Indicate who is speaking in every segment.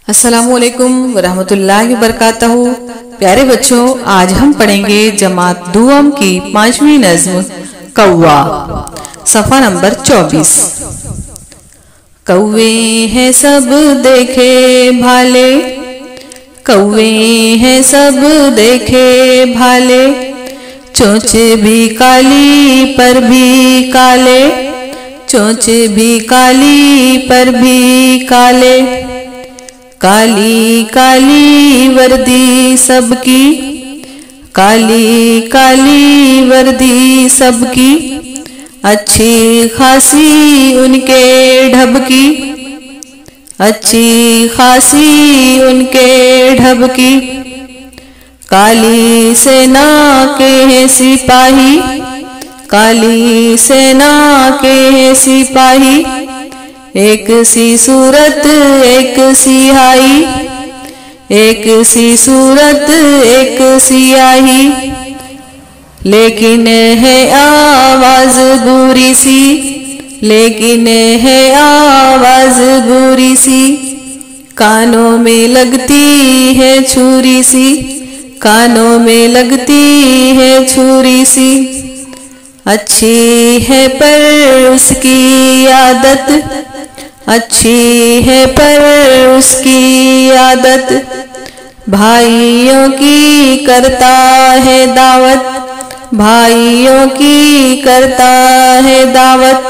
Speaker 1: अस्सलामुअलैकुम वरहमतुल्लाहि वबरकातहू। प्यारे बच्चों, आज हम पढ़ेंगे जमात दुआम की 5वीं नज़्म कौवा, सफ़ा नंबर 24। कौवे हैं सब देखे भाले, कौवे हैं सब देखे भाले, चोंच भी काली पर भी काले, चोंच भी काली पर भी काले। काली काली वर्दी सबकी, काली काली वर्दी सबकी, अच्छी खासी उनके ढबकी, अच्छी खासी उनके ढबकी। काली सेना के हैं सिपाही, काली सेना के हैं सिपाही, एक सी सूरत एक सियाही, एक सी सूरत एक सियाही। लेकिन है आवाज बुरी सी, लेकिन है आवाज बुरी सी, कानों में लगती है छुरी सी, कानों में लगती है छुरी सी। अच्छी है पर उसकी आदत, अच्छी है पर उसकी आदत, भाइयों की करता है दावत, भाइयों की करता है दावत।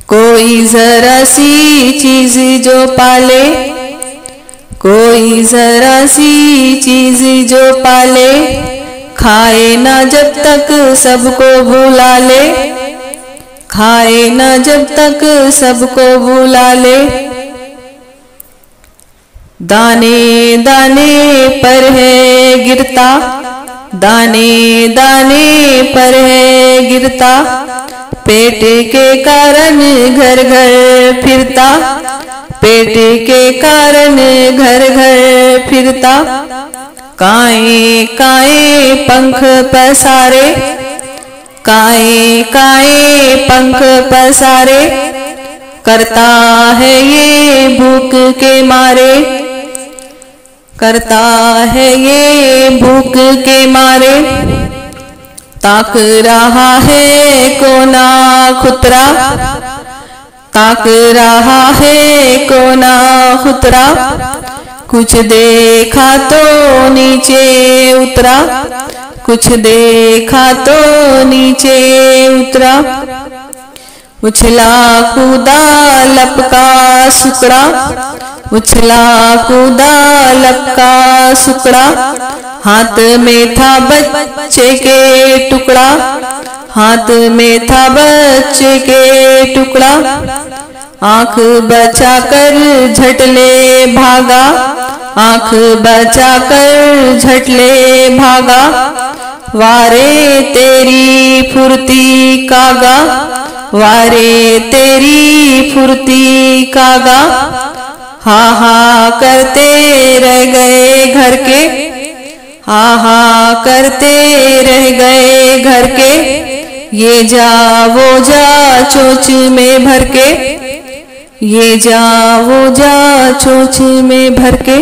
Speaker 1: कोई जरा सी चीज जो पाले, कोई जरा सी चीज जो पाले, खाए ना जब तक सबको बुला ले, खाए ना जब तक सबको बुला ले। दाने दाने पर है गिरता, दाने दाने पर है गिरता, पेट के कारण घर घर फिरता, पेट के कारण घर घर फिरता। काए काए पंख पसारे, काए काए पंख पसारे, करता है ये भूख के मारे, करता है ये भूख के मारे। ताक रहा है कोना खुतरा, ताक रहा है कोना खुतरा, कुछ देखा तो नीचे उतरा, कुछ देखा तो नीचे उतरा। उछला कूदा लपका सुकड़ा, उछला कूदा लपका सुकड़ा, हाथ में था बच्चे के टुकड़ा, हाथ में था बच्चे के टुकड़ा। आंख बचाकर झटले भागा, आंख बचाकर झटले भागा, वारे तेरी फुर्ती कागा, वारे तेरी फुर्ती कागा। हा हा करते रह गए घर के, हा हा करते रह गए घर के, ये जा वो जा चोंच में भर के, ये जा वो जा चोंच में भर के।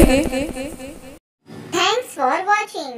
Speaker 2: Thanks for watching.